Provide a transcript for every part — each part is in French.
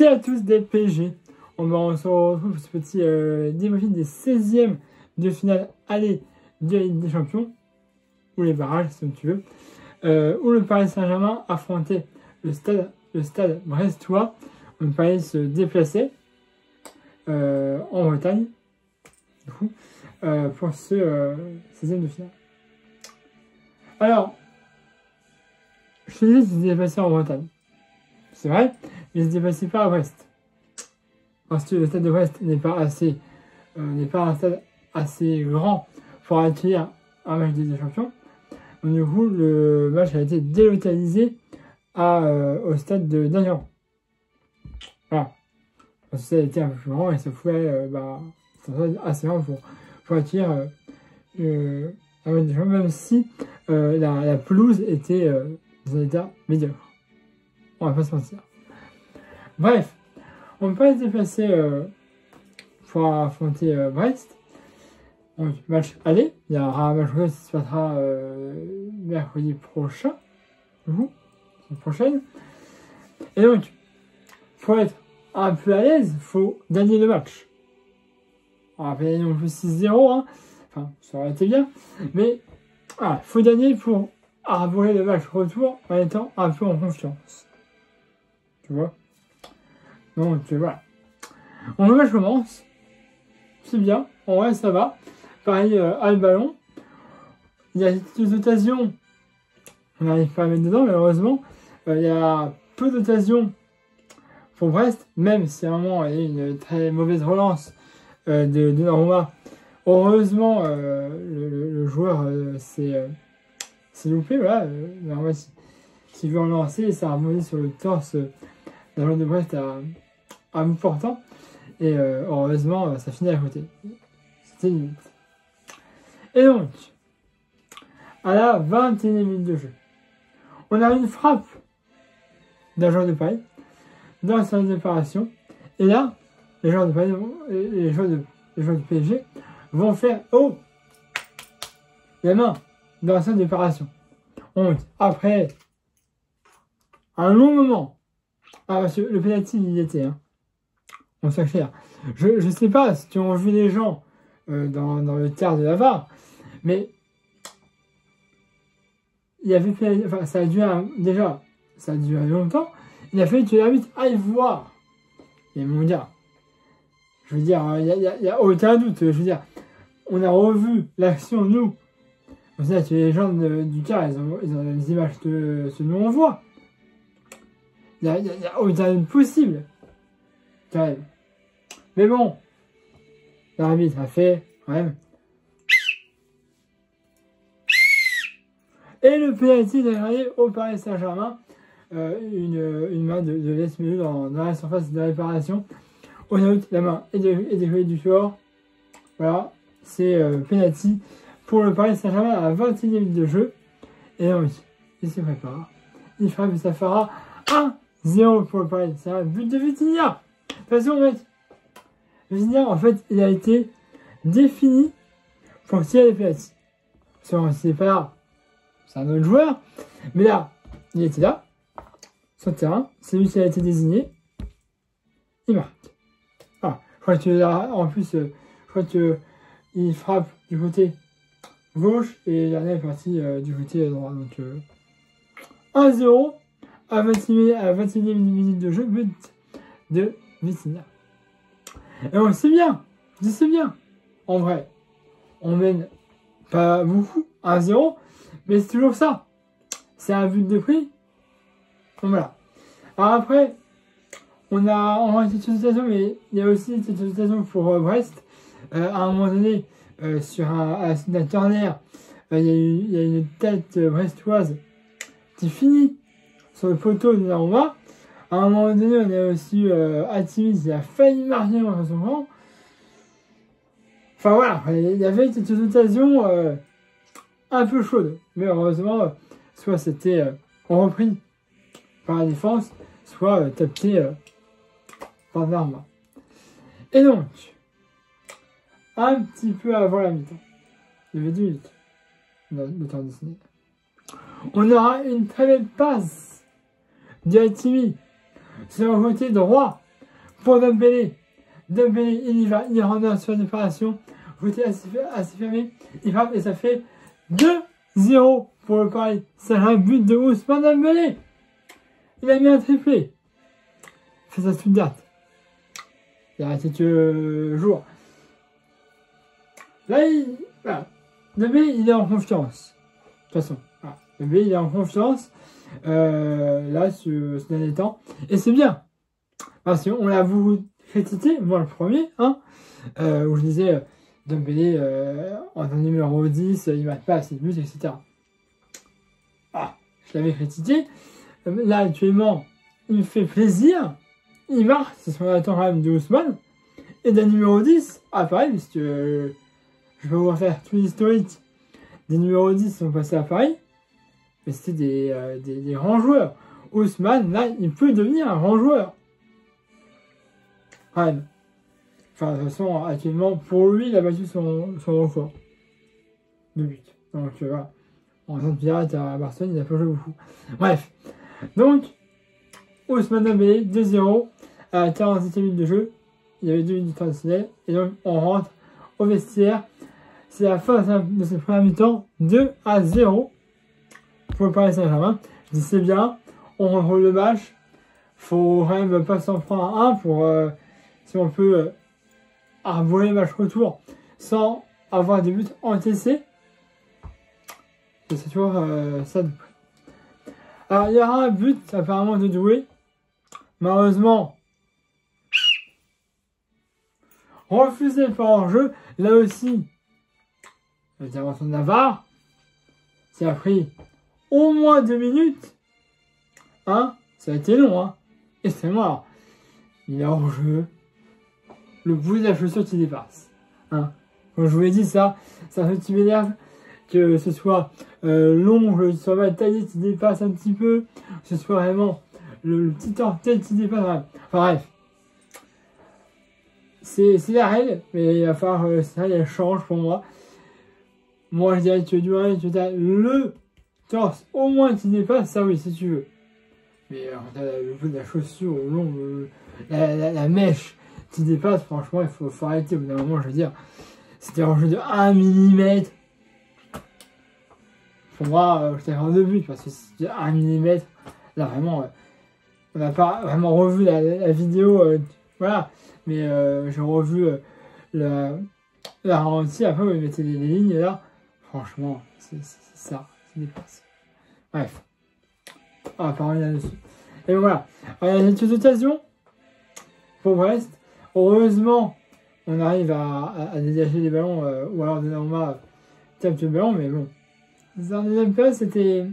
C'est à tous des PG. On se retrouve pour ce petit débriefing des 16e de finale aller de la Ligue des Champions, ou les barrages, si tu veux, où le Paris Saint-Germain affrontait le stade brestois. Le Paris se déplaçait en Bretagne, du coup, pour ce 16e de finale. Alors, je te disais qu'ils se déplaçaient en Bretagne. C'est vrai, mais ils ne se déplaçaient pas à Brest. Parce que le stade de Brest n'est pas un stade assez grand pour accueillir un match de Ligue des Champions. Donc, du coup, le match a été délocalisé au stade de d'Avignon. Voilà. Parce que ça a été un peu plus grand et ça pouvait assez grand pour accueillir un match de champion, même si la pelouse était dans un état médiocre. On va pas se mentir. Bref, on ne peut pas se déplacer pour affronter Brest. Donc, match aller. Il y aura un match qui se passera mercredi prochain. La prochaine. Et donc, pour être un peu à l'aise, il faut gagner le match. On va pas gagner non plus 6-0, hein. Enfin, ça aurait été bien. Mais voilà, il faut gagner pour arborer le match retour en étant un peu en confiance. Tu vois? Donc voilà. Le match commence. C'est bien. En vrai, ça va. Pareil, a le ballon. Il y a des occasions. On n'arrive pas à mettre dedans, malheureusement. Il y a peu d'occasions pour Brest, même si à un moment il y a eu une très mauvaise relance de Donnarumma. Heureusement, le joueur s'est loupé. Voilà, Donnarumma qui veut en lancer et ça a remonté sur le torse d'un joueur de Brest à bout portant. Et heureusement, ça finit à côté. C'était limite. Et donc, à la 21e minute de jeu, on a une frappe d'un joueur de Paris dans sa séparation. Et là, les joueurs de Paris, les joueurs de PSG vont faire la main dans la séparation. Donc, après un long moment, parce que le penalty, il y était, hein. On s'accélère. Je sais pas si tu as vu les gens dans le terre de la VAR, mais il y avait enfin, ça a duré longtemps. Il a fallu que l'arbitre aille voir. Et mon gars, je veux dire, il y a aucun doute. Je veux dire, on a revu l'action, nous. On sait que les gens du car, ils ont les images de ce que nous on voit. Il y a aucun doute possible. Quand même. Mais bon, l'arbitre a fait quand même. Et le penalty est gagné au Paris Saint-Germain. Une main de Lesmelu dans la surface de réparation. On a la main et décollée du score. Voilà, c'est penalty pour le Paris Saint-Germain à la 21e minute de jeu. Et donc, il se prépare. Il frappe et ça fera 1-0 pour le Paris Saint-Germain. But de Vitinha. De toute façon, mec, Vitinha, en fait, il a été défini pour tirer les penalty. Parce qu'il n'est pas là, c'est un autre joueur. Mais là, il était là. Sur le terrain, c'est lui qui a été désigné. Il marque. Ah, je crois que là, en plus, je crois qu'il frappe du côté gauche et l'année est partie du côté droit. Donc 1-0 à 21e minute de jeu, but de Vitinha. Et on sait bien, je sais bien. En vrai, on mène pas beaucoup, 1-0, mais c'est toujours ça. C'est un but de prix. Donc voilà. Alors après, on a cette situation, mais il y a aussi cette situation pour Brest. À un moment donné, sur un Turner, il y a une tête brestoise qui finit sur le poteau de Donnarumma. À un moment donné, on a aussi Hakimi qui a failli marquer dans son camp. Enfin voilà, il y avait cette occasion un peu chaude. Mais heureusement, soit c'était repris par la défense, soit tapé par Donnarumma. Et donc, un petit peu avant la mi-temps, il y avait 10 minutes de temps dessiné, on aura une très belle passe de Hakimi sur le côté droit pour Dembélé. Dembélé, il y va, il rentre sur une préparation. Côté assez fermé, il frappe et ça fait 2-0 pour le Paris. C'est un but de Ousmane Dembélé. Il a mis un triplé. C'est sa Stuttgart. Il y a quelques jours. Là, voilà. Dembélé, il est en confiance. De toute façon, voilà. Dembélé, il est en confiance. Là, ce dernier temps. Et c'est bien. Parce qu'on l'a beaucoup critiqué, moi le premier, hein, où je disais Dembélé en numéro 10, il ne marque pas assez de buts, etc. Ah, je l'avais critiqué. Là, actuellement, il me fait plaisir. Il marque, c'est ce qu'on attend quand même de Ousmane. Et d'un numéro 10, ah pareil, puisque je vais vous refaire tout l'historique des numéros 10 qui sont passés à Paris. Mais c'était des grands joueurs. Ousmane, là, il peut devenir un grand joueur. Quand même. Enfin, de toute façon, actuellement, pour lui, il a battu son record de but. Donc, voilà. En tant que pirate à Barcelone, il a pas joué beaucoup. Bref. Donc, Ousmane Dembélé, 2-0, à la 47e minute de jeu. Il y avait 2 minutes traditionnelles. Et donc, on rentre au vestiaire. C'est la fin de cette première mi-temps, 2-0 pour le Paris Saint-Germain. Je dis c'est bien, on contrôle le match. Faut quand même pas s'en prendre à 1 pour, si on peut, arborer le match retour sans avoir des buts encaissés. C'est toujours ça de près. Alors, il y aura un but apparemment de Doué. Malheureusement, refusé par hors-jeu. Là aussi, l'intervention de Navarre, qui a pris au moins 2 minutes. Hein, ça a été long, hein. Extrêmement. Alors, il est hors-jeu. Le bout de la chaussure qui dépasse. Hein. Comme je vous l'ai dit, ça fait un petit m'énerve que ce soit l'ongle qui soit mal taillé qui dépasse un petit peu, que ce soit vraiment le petit orteil qui dépasse. Enfin bref. C'est la règle, mais il va falloir que cette règle elle change pour moi. Moi je dirais que tu as le torse au moins qui dépasse, ça oui, si tu veux. Mais quand tu as le bout de la chaussure, au long, la mèche qui dépasse, franchement, il faut arrêter. Au bout d'un moment, je veux dire, c'était un jeu de 1 mm. Pour moi, j'étais en 2 buts, parce que c'était 1 mm. Là, vraiment, on n'a pas vraiment revu la vidéo, voilà. Mais j'ai revu la ralenti, après, vous mettez les lignes, là, franchement, c'est ça, qui dépasse. Bref. On va parler là-dessus. Et voilà. Alors, il y a quelques occasions pour Brest. Heureusement, on arrive à dégager les ballons, ou alors Donnarumma capte le ballon, mais bon. Dans la deuxième période, c'était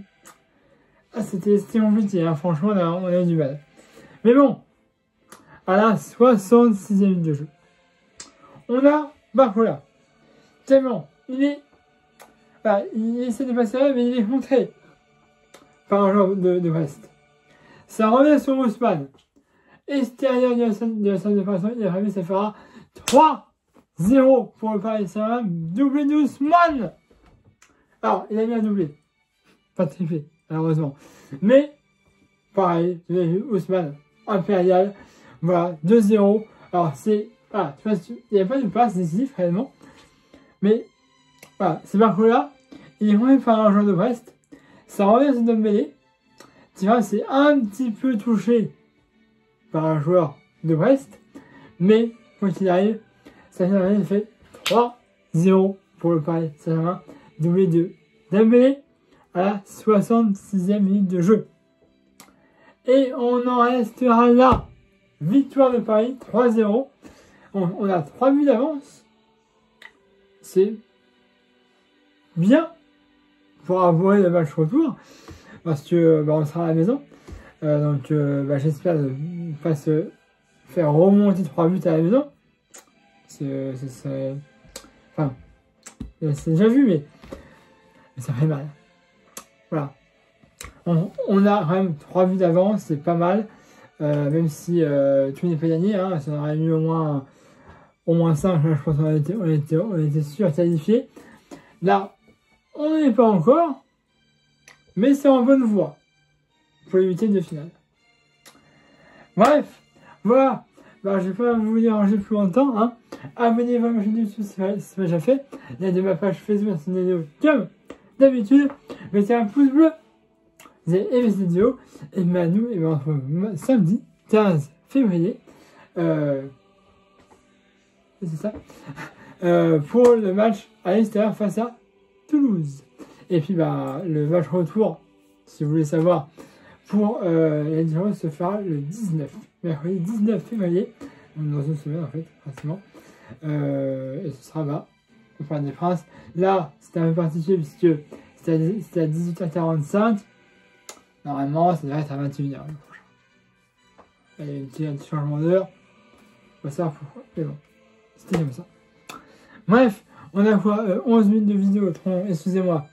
compliqué, hein. Franchement, on a eu du mal. Mais bon, à la 66e minute de jeu, on a Barcola. Tellement, il essaie de passer là, mais il est contré par un joueur de Brest. Ça revient sur Ousmane. Extérieur de la salle de préparation, il a réussi, ça fera 3-0 pour le Paris Saint-Germain. Doublé d'Ousmane. Alors, il a mis un doublé. Pas de triplé, malheureusement. Mais, pareil, vous avez vu Ousmane, impérial. Voilà, 2-0. Alors, c'est... Voilà, il n'y a pas de passe décisif, réellement. Mais, voilà, c'est Barcola. Il est remis par un joueur de Brest. Ça revient sur Dembélé. Tu vois, c'est un petit peu touché par un joueur de Brest. Mais, quoi qu'il arrive, ça fait 3-0 pour le Paris Saint-Germain. Doublé de Dembélé à la 66e minute de jeu. Et on en restera là. Victoire de Paris, 3-0. On a 3 buts d'avance. C'est bien pour avoir le match retour. Parce que on sera à la maison. Donc j'espère ne pas se faire remonter 3 buts à la maison. Enfin, c'est déjà vu, mais ça fait mal. Voilà. On a quand même 3 buts d'avance, c'est pas mal. Même si tout n'est pas gagné, hein, ça aurait mis au moins 5, là, je pense qu'on était sûr qualifié. Là, on n'est pas encore, mais c'est en bonne voie pour les huitièmes de finale. Bref, voilà bah, je vais pas vous déranger plus longtemps. Hein. Abonnez-vous à ma chaîne YouTube si c'est pas déjà fait. Là, de ma page Facebook, c'est une vidéo comme d'habitude. Mettez un pouce bleu. Vous avez aimé cette vidéo. Et ben nous, on se retrouve samedi 15 février. C'est ça. Pour le match à l'extérieur face à Toulouse. Et puis bah, le match retour, si vous voulez savoir, pour la différence se fera le 19, mercredi 19 février, dans une semaine en fait, pratiquement. Et ce sera bah, au Parc des Princes. Là, c'était un peu particulier puisque c'était à 18h45. Normalement, ça devrait être à 21h le prochain. Il y a un petit changement d'heure. On va savoir pourquoi. Mais bon, c'était comme ça. Bref, on a quoi 11 minutes de vidéo. Excusez-moi.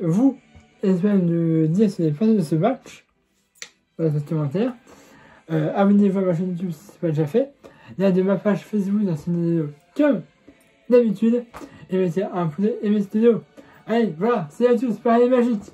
Vous, essayez de me dire si vous avez pensé de ce match. Dans les commentaires. Abonnez-vous à ma chaîne YouTube si ce n'est pas déjà fait. Là, de ma page Facebook dans cette vidéo comme d'habitude. Et mettez un pouce et aimez cette vidéo. Allez, voilà, c'est à tous, pareil magique.